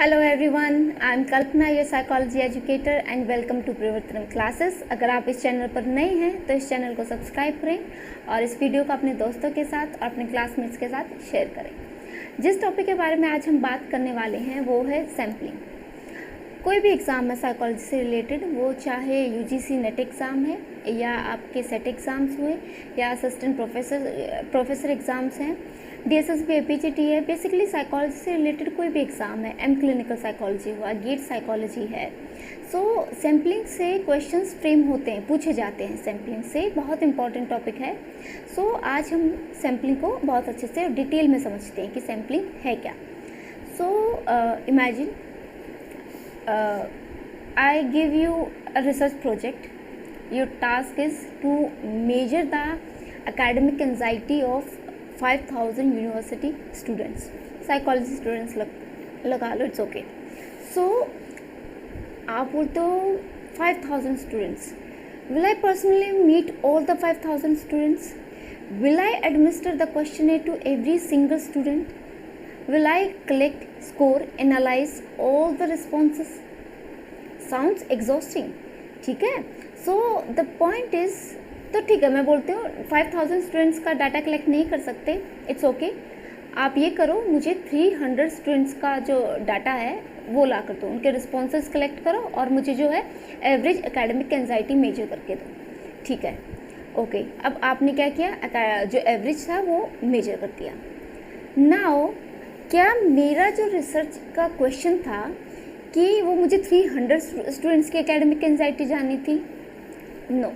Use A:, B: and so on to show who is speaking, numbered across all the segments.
A: Hello everyone, I am Kalpana, your psychology educator and welcome to Pravartan classes. अगर आप इस channel पर नए हैं तो इस चैनल को सब्सक्राइब करें और इस वीडियो को अपने दोस्तों के साथ और अपने क्लासमेट्स के साथ शेयर करें। जिस टॉपिक के बारे में आज हम बात करने वाले हैं वो है सैम्पलिंग। कोई भी एग्ज़ाम है साइकोलॉजी से रिलेटेड, वो चाहे यूजीसी नेट एग्ज़ाम है या आपके सेट एग्ज़ाम्स हुए या असिस्टेंट प्रोफेसर एग्ज़ाम्स हैं, डीएसएसबी एपीजीटी है, बेसिकली साइकोलॉजी से रिलेटेड कोई भी एग्ज़ाम है, एम क्लिनिकल साइकोलॉजी हुआ, गेट साइकोलॉजी है। सो सैम्पलिंग से क्वेश्चंस फ्रेम होते हैं, पूछे जाते हैं। सैम्पलिंग से बहुत इंपॉर्टेंट टॉपिक है। सो आज हम सैम्पलिंग को बहुत अच्छे से डिटेल में समझते हैं कि सैम्पलिंग है क्या। So imagine I give you a research project. Your task is to measure the academic anxiety of 5,000 university students, psychology students लगा लो, it's okay. So आप बोलते हो 5,000 students. Will I personally meet all the 5,000 students? Will I administer the questionnaire to every single student? Will I collect, score, analyze all the responses? Sounds exhausting, ठीक है। So the point is, तो ठीक है, मैं बोलती हूँ 5,000 students का data collect नहीं कर सकते, इट्स ओके। आप ये करो, मुझे 300 स्टूडेंट्स का जो डाटा है वो ला कर दो, उनके रिस्पॉन्सेज कलेक्ट करो और मुझे जो है एवरेज एकेडमिक एंजाइटी मेजर करके दो, ठीक है, ओके। अब आपने क्या किया, जो एवरेज था वो मेजर कर दिया। नाउ क्या मेरा जो रिसर्च का क्वेश्चन था कि वो मुझे 300 स्टूडेंट्स की एकेडमिक एंजाइटी जाननी थी? No,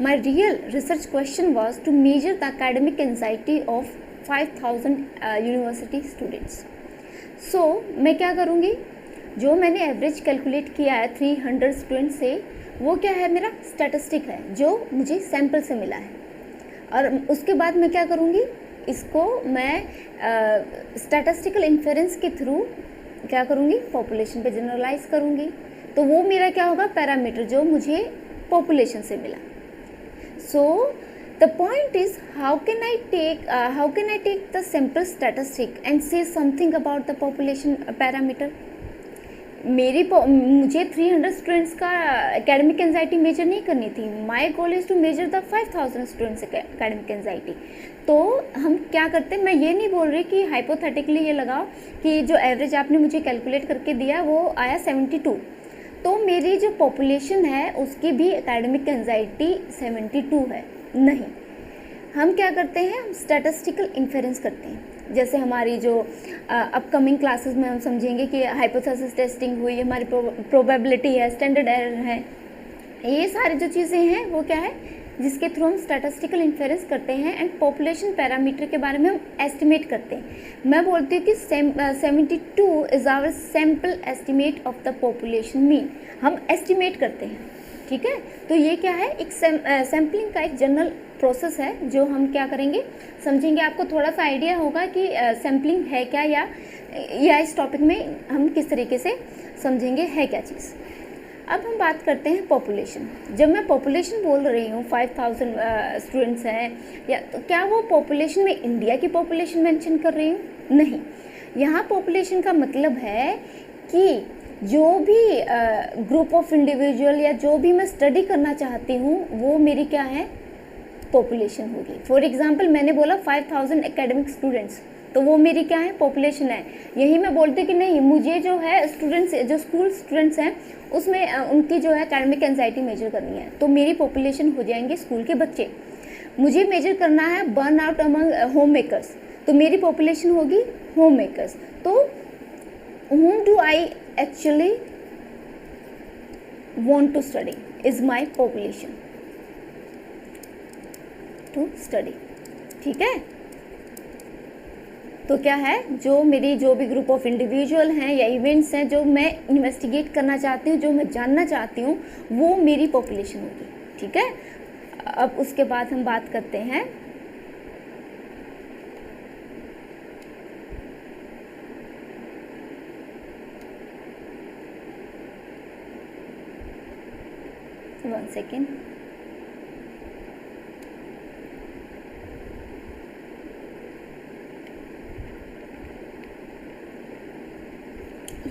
A: my real research question was to measure the academic anxiety of 5,000 university students. So मैं क्या करूँगी, जो मैंने एवरेज कैलकुलेट किया है 300 स्टूडेंट से, वो क्या है, मेरा स्टैटिस्टिक है जो मुझे सैम्पल से मिला है। और उसके बाद मैं क्या करूँगी, इसको मैं स्टैटिस्टिकल इन्फेरेंस के थ्रू क्या करूँगी, पॉपुलेशन पे जनरलाइज करूँगी। तो वो मेरा क्या होगा, पैरामीटर जो मुझे पॉपुलेशन से मिला। So the point is how can I take the simple statistic and say something about the population parameter. मुझे 300 स्टूडेंट्स का एकेडमिक एंजाइटी मेजर नहीं करनी थी। My goal is to measure the 5,000 students academic anxiety. तो हम क्या करते हैं, मैं ये नहीं बोल रही कि हाइपोथेटिकली ये लगाओ कि जो एवरेज आपने मुझे कैलकुलेट करके दिया वो आया 72, तो मेरी जो पॉपुलेशन है उसकी भी एकेडमिक एंजाइटी 72 है। नहीं, हम क्या करते हैं, हम स्टैटिस्टिकल इन्फेरेंस करते हैं। जैसे हमारी जो अपकमिंग क्लासेस में हम समझेंगे कि हाइपोथेसिस टेस्टिंग हुई, हमारी प्रोबेबिलिटी है, स्टैंडर्ड एरर है, ये सारी जो चीज़ें हैं वो क्या है, जिसके थ्रू हम स्टैटिस्टिकल इन्फेरेंस करते हैं एंड पॉपुलेशन पैरामीटर के बारे में हम एस्टिमेट करते हैं। मैं बोलती हूँ कि 72 is our sample estimate of the population mean. हम एस्टिमेट करते हैं, ठीक है। तो ये क्या है, एक सैम्पलिंग का एक जनरल प्रोसेस है जो हम क्या करेंगे, समझेंगे। आपको थोड़ा सा आइडिया होगा कि सैम्पलिंग है क्या, या इस टॉपिक में हम किस तरीके से समझेंगे है क्या चीज़। अब हम बात करते हैं पॉपुलेशन। जब मैं पॉपुलेशन बोल रही हूँ 5,000 स्टूडेंट्स हैं, या तो क्या वो पॉपुलेशन में इंडिया की पॉपुलेशन मेंशन कर रही हूँ? नहीं, यहाँ पॉपुलेशन का मतलब है कि जो भी ग्रुप ऑफ इंडिविजुअल या जो भी मैं स्टडी करना चाहती हूँ वो मेरी क्या है, पॉपुलेशन होगी। फॉर एग्जांपल मैंने बोला 5,000 एकेडमिक स्टूडेंट्स, तो वो मेरी क्या है, पॉपुलेशन है। यही मैं बोलती कि नहीं, मुझे जो है स्टूडेंट्स, जो स्कूल स्टूडेंट्स हैं उसमें उनकी जो है एकेडमिक एंजाइटी मेजर करनी है, तो मेरी पॉपुलेशन हो जाएंगे स्कूल के बच्चे। मुझे मेजर करना है burn out among home makers, तो मेरी पॉपुलेशन होगी होम मेकर्स। तो whom do I actually want to study is my population to study, ठीक है। तो क्या है, जो भी ग्रुप ऑफ इंडिविजुअल हैं या इवेंट्स हैं जो मैं इन्वेस्टिगेट करना चाहती हूँ, जो मैं जानना चाहती हूँ, वो मेरी पॉपुलेशन होगी, ठीक है। अब उसके बाद हम बात करते हैं वन सेकेंड,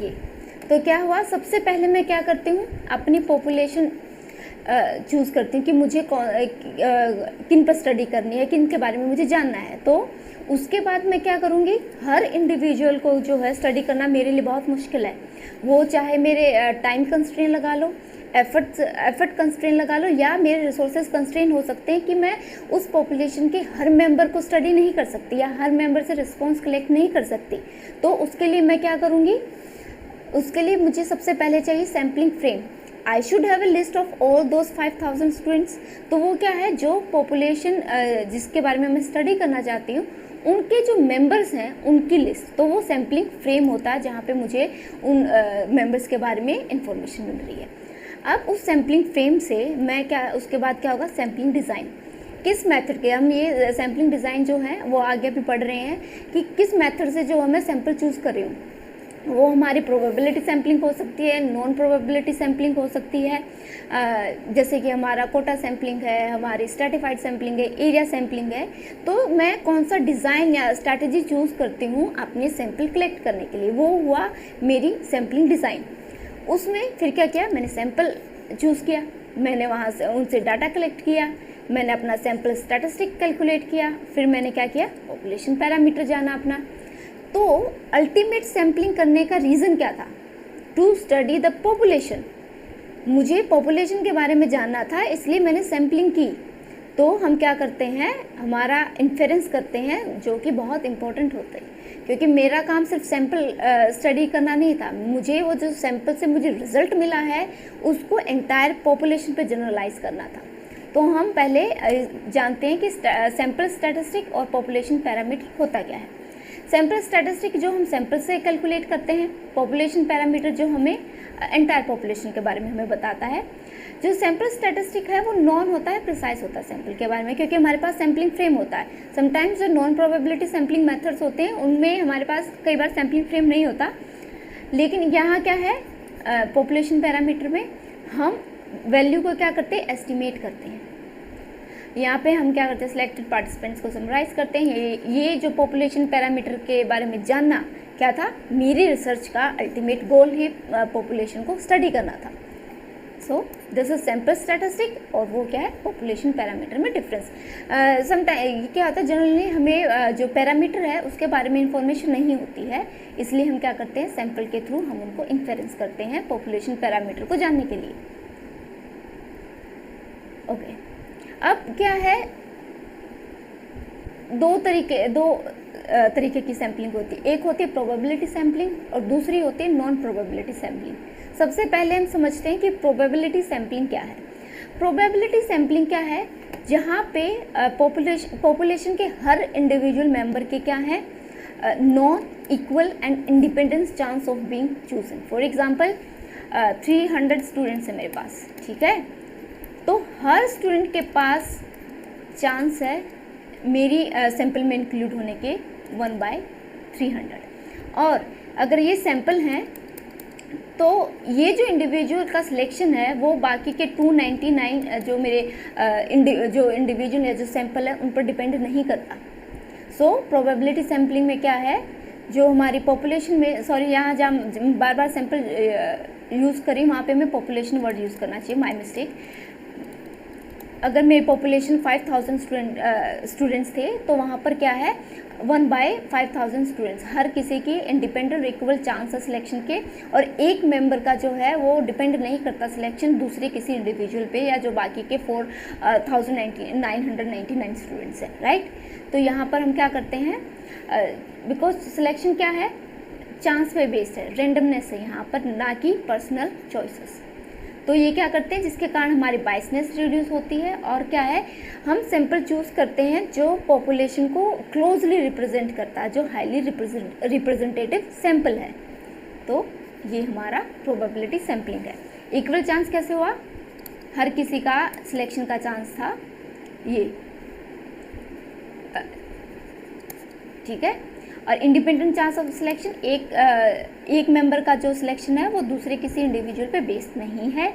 A: ये। तो क्या हुआ, सबसे पहले मैं क्या करती हूँ, अपनी पॉपुलेशन चूज़ करती हूँ कि मुझे किन पर स्टडी करनी है, किन के बारे में मुझे जानना है। तो उसके बाद मैं क्या करूँगी, हर इंडिविजुअल को जो है स्टडी करना मेरे लिए बहुत मुश्किल है। वो चाहे मेरे टाइम कंस्ट्रेंट लगा लो, एफर्ट कंस्ट्रेंट लगा लो, या मेरे रिसोर्सेज कंस्ट्रेंट हो सकते हैं कि मैं उस पॉपुलेशन के हर मेंबर को स्टडी नहीं कर सकती या हर मेंबर से रिस्पॉन्स कलेक्ट नहीं कर सकती। तो उसके लिए मैं क्या करूँगी, उसके लिए मुझे सबसे पहले चाहिए sampling frame. I should have a list of all those 5000 students. तो वो क्या है, जो पॉपुलेशन जिसके बारे में मैं स्टडी करना चाहती हूँ उनके जो मेंबर्स हैं उनकी लिस्ट। तो वो सैम्पलिंग फ्रेम होता है जहाँ पे मुझे उन मेंबर्स के बारे में इंफॉर्मेशन मिल रही है। अब उस सैम्पलिंग फ्रेम से मैं क्या, उसके बाद क्या होगा, सैम्पलिंग डिज़ाइन। किस मेथड के, हम ये सैम्पलिंग डिज़ाइन जो है वो आगे भी पढ़ रहे हैं कि किस मेथड से जो मैं सैम्पल चूज़ कर रही हूँ। वो हमारी प्रोबेबिलिटी सैम्पलिंग हो सकती है, नॉन प्रोबेबिलिटी सैम्पलिंग हो सकती है, जैसे कि हमारा कोटा सैम्पलिंग है, हमारी स्ट्रैटिफाइड सैम्पलिंग है, एरिया सैम्पलिंग है। तो मैं कौन सा डिज़ाइन या स्ट्रैटेजी चूज़ करती हूँ अपने सैंपल कलेक्ट करने के लिए, वो हुआ मेरी सैम्पलिंग डिज़ाइन। उसमें फिर क्या किया, मैंने सैंपल चूज़ किया, मैंने वहाँ से उनसे डाटा कलेक्ट किया, मैंने अपना सैंपल स्टैटिस्टिक कैलकुलेट किया, फिर मैंने क्या किया, पॉपुलेशन पैरामीटर जाना अपना। तो अल्टीमेट सैम्पलिंग करने का रीज़न क्या था, टू स्टडी द पॉपुलेशन। मुझे पॉपुलेशन के बारे में जानना था, इसलिए मैंने सैम्पलिंग की। तो हम क्या करते हैं, हमारा इन्फेरेंस करते हैं, जो कि बहुत इंपॉर्टेंट होते हैं, क्योंकि मेरा काम सिर्फ सैंपल स्टडी करना नहीं था, मुझे वो जो सैंपल से मुझे रिजल्ट मिला है उसको एंटायर पॉपुलेशन पे जनरलाइज करना था। तो हम पहले जानते हैं कि सैंपल स्टैटिस्टिक और पॉपुलेशन पैरामीटर होता क्या है। सैंपल स्टैटिस्टिक जो हम सैंपल से कैलकुलेट करते हैं, पॉपुलेशन पैरामीटर जो हमें एंटायर पॉपुलेशन के बारे में हमें बताता है। जो सैंपल स्टैटिस्टिक है वो नॉन होता है, प्रिसाइज होता है सैंपल के बारे में, क्योंकि हमारे पास सैम्पलिंग फ्रेम होता है। समटाइम्स जो नॉन प्रोबेबिलिटी सैम्पलिंग मेथड्स होते हैं उनमें हमारे पास कई बार सैम्पलिंग फ्रेम नहीं होता, लेकिन यहाँ क्या है, पॉपुलेशन पैरामीटर में हम वैल्यू को क्या करते हैं, एस्टिमेट करते हैं। यहाँ पे हम क्या करते हैं, सिलेक्टेड पार्टिसिपेंट्स को समराइज करते हैं। ये जो पॉपुलेशन पैरामीटर के बारे में जानना क्या था, मेरी रिसर्च का अल्टीमेट गोल ही पॉपुलेशन को स्टडी करना था। So this is sample statistic, और वो क्या है, पॉपुलेशन पैरामीटर में डिफरेंस। समटाइम क्या होता है, जनरली हमें जो पैरामीटर है उसके बारे में इंफॉर्मेशन नहीं होती है, इसलिए हम क्या करते हैं, सैंपल के थ्रू हम उनको इन्फेरेंस करते हैं पॉपुलेशन पैरामीटर को जानने के लिए। ओके, अब क्या है, दो तरीके की सैम्पलिंग होती है। एक होती है प्रोबेबिलिटी सैम्पलिंग और दूसरी होती है नॉन प्रोबेबिलिटी सैम्पलिंग। सबसे पहले हम समझते हैं कि प्रोबेबिलिटी सैम्पलिंग क्या है। प्रोबेबिलिटी सैम्पलिंग क्या है, जहाँ पे पॉपुलेशन के हर इंडिविजुअल मेंबर के क्या है, non equal and independence chance of being chosen. For example 300 students हैं मेरे पास, ठीक है, तो हर स्टूडेंट के पास चांस है मेरी सैंपल में इंक्लूड होने के 1/300। और अगर ये सैंपल हैं तो ये जो इंडिविजुअल का सिलेक्शन है वो बाकी के 299 जो मेरे जो इंडिविजुअल है, जो सैंपल है, उन पर डिपेंड नहीं करता। सो प्रोबेबिलिटी सैम्पलिंग में क्या है, जो हमारी पॉपुलेशन में, सॉरी यहाँ जहाँ बार बार सैंपल यूज़ करी वहाँ पे मैं पॉपुलेशन वर्ड यूज़ करना चाहिए, माय मिस्टेक। अगर मेरी पॉपुलेशन 5000 स्टूडेंट्स थे तो वहाँ पर क्या है, 1/5000 स्टूडेंट्स, हर किसी की इंडिपेंडेंट इक्वल चांस है सिलेक्शन के, और एक मेंबर का जो है वो डिपेंड नहीं करता सिलेक्शन दूसरे किसी इंडिविजुअल पे, या जो बाकी के 4999 स्टूडेंट्स हैं, राइट। तो यहाँ पर हम क्या करते हैं, बिकॉज सिलेक्शन क्या है, चांस पे बेस्ड है, रेंडमनेस है यहाँ पर, ना कि पर्सनल चॉइसेस। तो ये क्या करते हैं, जिसके कारण हमारी बायसनेस रिड्यूस होती है, और क्या है, हम सैंपल चूज़ करते हैं जो पॉपुलेशन को क्लोजली रिप्रेजेंट करता है, जो हाईली रिप्रेजेंटेटिव सैंपल है। तो ये हमारा प्रोबेबिलिटी सैम्पलिंग है। इक्वल चांस कैसे हुआ, हर किसी का सिलेक्शन का चांस था ये, ठीक है। और इंडिपेंडेंट चांस ऑफ सिलेक्शन, एक मेंबर का जो सिलेक्शन है वो दूसरे किसी इंडिविजुअल पे बेस्ड नहीं है।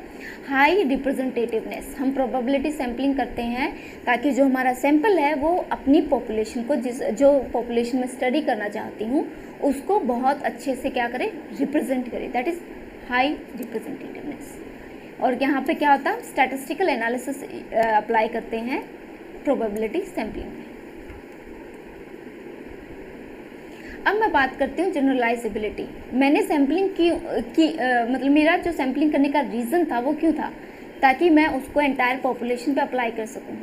A: हाई रिप्रेजेंटेटिवनेस, हम प्रोबेबिलिटी सैम्पलिंग करते हैं ताकि जो हमारा सैंपल है वो अपनी पॉपुलेशन को, जो पॉपुलेशन में स्टडी करना चाहती हूँ उसको बहुत अच्छे से क्या करे, रिप्रेजेंट करे, दैट इज़ हाई रिप्रेजेंटेटिवनेस। और यहाँ पे क्या होता है, स्टैटिस्टिकल एनालिसिस अप्लाई करते हैं प्रोबेबिलिटी सैम्पलिंग में। अब मैं बात करती हूँ जनरलाइजेबिलिटी। मैंने सैम्पलिंग की मतलब मेरा जो सैम्पलिंग करने का रीज़न था वो क्यों था, ताकि मैं उसको एंटायर पॉपुलेशन पे अप्लाई कर सकूँ।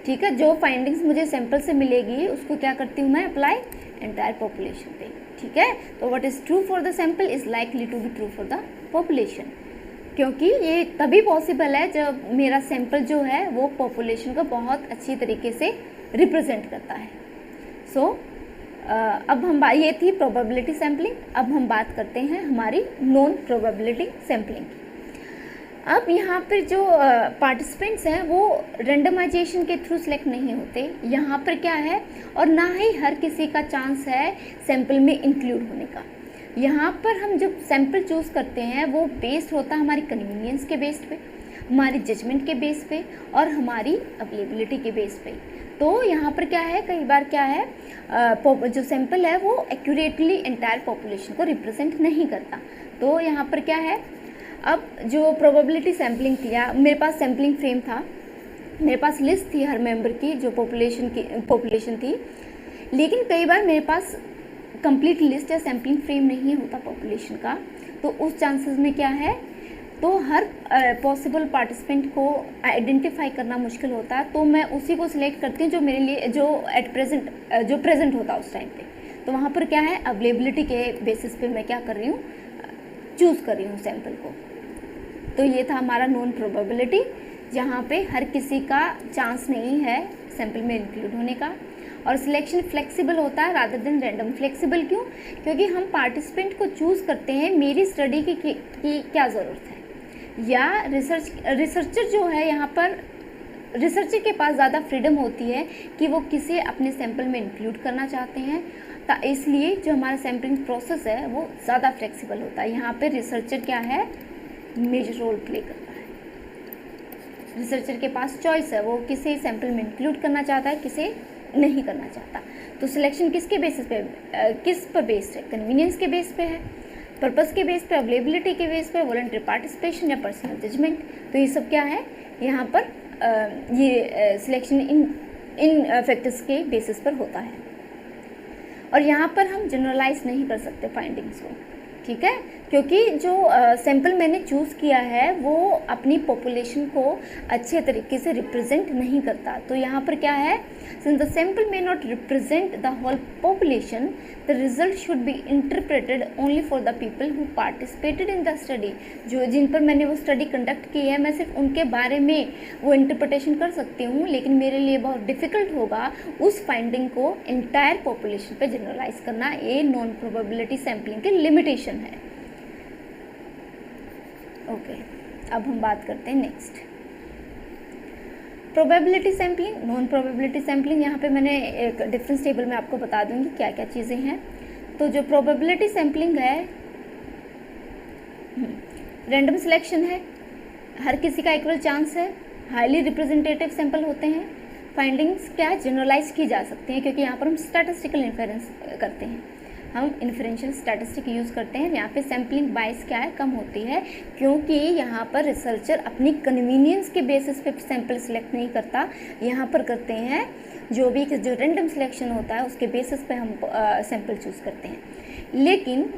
A: ठीक है, जो फाइंडिंग्स मुझे सैंपल से मिलेगी उसको क्या करती हूँ मैं, अप्लाई एंटायर पॉपुलेशन पे। ठीक है, तो what is true for the sample is likely to be true for the population, क्योंकि ये तभी पॉसिबल है जब मेरा सैंपल जो है वो पॉपुलेशन को बहुत अच्छी तरीके से रिप्रेजेंट करता है। सो अब हम ये थी प्रोबेबिलिटी सैम्पलिंग। अब हम बात करते हैं हमारी नॉन प्रोबेबिलिटी सैम्पलिंग की। अब यहाँ पर जो पार्टिसिपेंट्स हैं वो रेंडमाइजेशन के थ्रू सेलेक्ट नहीं होते। यहाँ पर क्या है, और ना ही हर किसी का चांस है सैंपल में इंक्लूड होने का। यहाँ पर हम जब सैंपल चूज़ करते हैं वो बेस्ड होता है हमारी कन्वीनियंस के बेस पे, हमारी जजमेंट के बेस पे और हमारी अवेलेबिलिटी के बेस पे। तो यहाँ पर क्या है, कई बार क्या है, जो सैंपल है वो एक्यूरेटली एंटायर पॉपुलेशन को रिप्रेजेंट नहीं करता। तो यहाँ पर क्या है, अब जो प्रोबेबिलिटी सैम्पलिंग थी, या मेरे पास सैम्पलिंग फ्रेम था, मेरे पास लिस्ट थी हर मेंबर की जो पॉपुलेशन थी, लेकिन कई बार मेरे पास कंप्लीट लिस्ट या सैम्पलिंग फ्रेम नहीं होता पॉपुलेशन का। तो उस चांसेस में क्या है, तो हर पॉसिबल पार्टिसिपेंट को आइडेंटिफाई करना मुश्किल होता है। तो मैं उसी को सिलेक्ट करती हूँ जो मेरे लिए, जो एट प्रेजेंट जो प्रेजेंट होता है उस टाइम पे। तो वहाँ पर क्या है, अवेलेबिलिटी के बेसिस पे मैं क्या कर रही हूँ, चूज़ कर रही हूँ सैंपल को। तो ये था हमारा नॉन प्रोबेबिलिटी, जहाँ पे हर किसी का चांस नहीं है सैंपल में इंक्लूड होने का। और सिलेक्शन फ्लेक्सिबल होता है रादर देन रैंडम। फ्लेक्सिबल क्यों, क्योंकि हम पार्टिसिपेंट को चूज़ करते हैं मेरी स्टडी की क्या ज़रूरत है, या रिसर्चर जो है, यहाँ पर रिसर्चर के पास ज़्यादा फ्रीडम होती है कि वो किसे अपने सैंपल में इंक्लूड करना चाहते हैं। इसलिए जो हमारा सैम्पलिंग प्रोसेस है वो ज़्यादा फ्लेक्सिबल होता है। यहाँ पे रिसर्चर क्या है, मेजर रोल प्ले करता है। रिसर्चर के पास चॉइस है, वो किसे सैंपल में इंक्लूड करना चाहता है, किसे नहीं करना चाहता। तो सिलेक्शन किसके बेसिस पे, किस पर बेस्ड है, कन्वीनियंस के बेस पे है, पर्पस के बेस पे, अवेलेबिलिटी के बेस पे, वॉलंटरी पार्टिसिपेशन या पर्सनल जजमेंट। तो ये सब क्या है यहाँ पर, ये सिलेक्शन इन फैक्टर्स के बेसिस पर होता है। और यहाँ पर हम जनरलाइज नहीं कर सकते फाइंडिंग्स को, ठीक है, क्योंकि जो सैंपल मैंने चूज़ किया है वो अपनी पॉपुलेशन को अच्छे तरीके से रिप्रेजेंट नहीं करता। तो यहाँ पर क्या है, since the sample may not represent the whole population, the result should be interpreted only for the people who participated in the study. जो जिन पर मैंने वो स्टडी कंडक्ट की है, मैं सिर्फ उनके बारे में वो इंटरप्रिटेशन कर सकती हूँ, लेकिन मेरे लिए बहुत डिफ़िकल्ट होगा उस फाइंडिंग को एंटायर पॉपुलेशन पे जनरलाइज करना। ये नॉन प्रोबेबिलिटी सैम्पलिंग की लिमिटेशन है। ओके, अब हम बात करते हैं next probability sampling, non probability sampling. यहाँ पे मैंने एक डिफरेंस टेबल में आपको बता दूंगी क्या क्या चीज़ें हैं। तो जो प्रोबेबिलिटी सैम्पलिंग है, रैंडम सिलेक्शन है, हर किसी का इक्वल चांस है, हाईली रिप्रेजेंटेटिव सैंपल होते हैं, फाइंडिंग्स क्या जनरलाइज की जा सकती हैं, क्योंकि यहाँ पर हम स्टैटिस्टिकल इन्फेरेंस करते हैं, हम इन्फरेंशियल स्टैटिस्टिक यूज़ करते हैं। यहाँ पे सैम्पलिंग बाइस क्या है, कम होती है, क्योंकि यहाँ पर रिसर्चर अपनी कन्वीनियंस के बेसिस पे सैंपल सिलेक्ट नहीं करता। यहाँ पर करते हैं जो रैंडम सिलेक्शन होता है उसके बेसिस पे हम सैंपल चूज़ करते हैं। लेकिन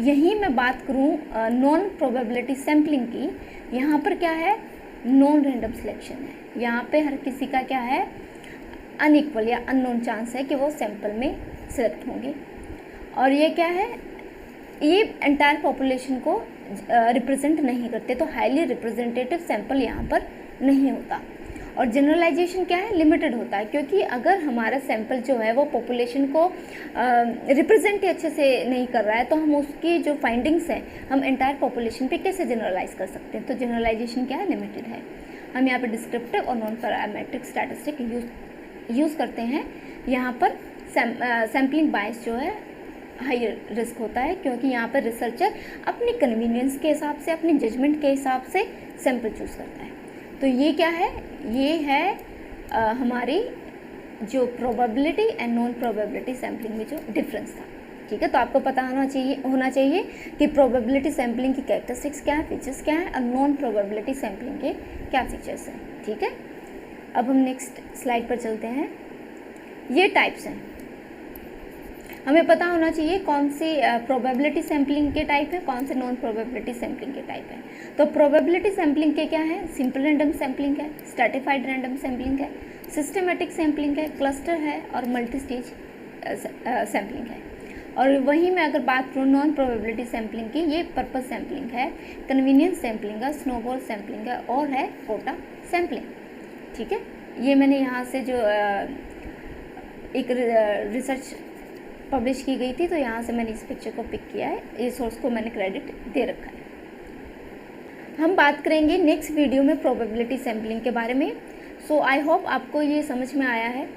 A: यहीं मैं बात करूँ नॉन प्रोबेबिलिटी सैम्पलिंग की, यहाँ पर क्या है, नॉन रैंडम सिलेक्शन है। यहाँ पे हर किसी का क्या है, अनइक्वल या अननोन चांस है कि वो सैंपल में सिलेक्ट होंगे। और ये क्या है, ये एंटायर पॉपुलेशन को रिप्रेजेंट नहीं करते, तो हाईली रिप्रेजेंटेटिव सैंपल यहाँ पर नहीं होता। और जनरलाइजेशन क्या है, लिमिटेड होता है, क्योंकि अगर हमारा सैंपल जो है वो पॉपुलेशन को रिप्रेजेंट अच्छे से नहीं कर रहा है, तो हम उसकी जो फाइंडिंग्स हैं हम एंटायर पॉपुलेशन पे कैसे जनरलाइज कर सकते हैं। तो जनरलाइजेशन क्या है, लिमिटेड है। हम यहाँ पर डिस्क्रिप्टिव और नॉन पैरामेट्रिक स्टैटिस्टिक यूज़ करते हैं यहाँ पर सैम्पलिंग बायस जो है हाई रिस्क होता है, क्योंकि यहाँ पर रिसर्चर अपनी कन्वीनियंस के हिसाब से, अपने जजमेंट के हिसाब से सैंपल चूज़ करता है। तो ये क्या है, ये है हमारी जो probability and non probability sampling में जो डिफरेंस था। ठीक है, तो आपको पता होना चाहिए कि प्रोबेबिलिटी सैम्पलिंग की कैरेक्टरिस्टिक्स क्या है, फीचर्स क्या है, और नॉन प्रोबेबिलिटी सैम्पलिंग के क्या फीचर्स हैं। ठीक है, अब हम नेक्स्ट स्लाइड पर चलते हैं। ये टाइप्स हैं, हमें पता होना चाहिए कौन सी प्रोबेबिलिटी सैम्पलिंग के टाइप है, कौन से नॉन प्रोबेबिलिटी सैम्पलिंग के टाइप है। तो प्रोबेबिलिटी सैम्पलिंग के क्या है, सिंपल रैंडम सैम्पलिंग है, स्ट्रैटिफाइड रैंडम सैम्पलिंग है, सिस्टमेटिक सैम्पलिंग है, क्लस्टर है, और मल्टी स्टेज सैम्पलिंग है। और वहीं मैं अगर बात करूँ नॉन प्रोबेबिलिटी सैम्पलिंग की, ये पर्पस सैम्पलिंग है, कन्वीनियंस सैम्पलिंग है, स्नोबॉल सैम्पलिंग है, और है कोटा सैम्पलिंग। ठीक है, ये मैंने यहाँ से जो एक रिसर्च पब्लिश की गई थी, तो यहाँ से मैंने इस पिक्चर को पिक किया है, ये सोर्स को मैंने क्रेडिट दे रखा है। हम बात करेंगे नेक्स्ट वीडियो में प्रोबेबिलिटी सैम्पलिंग के बारे में। सो आई होप आपको ये समझ में आया है।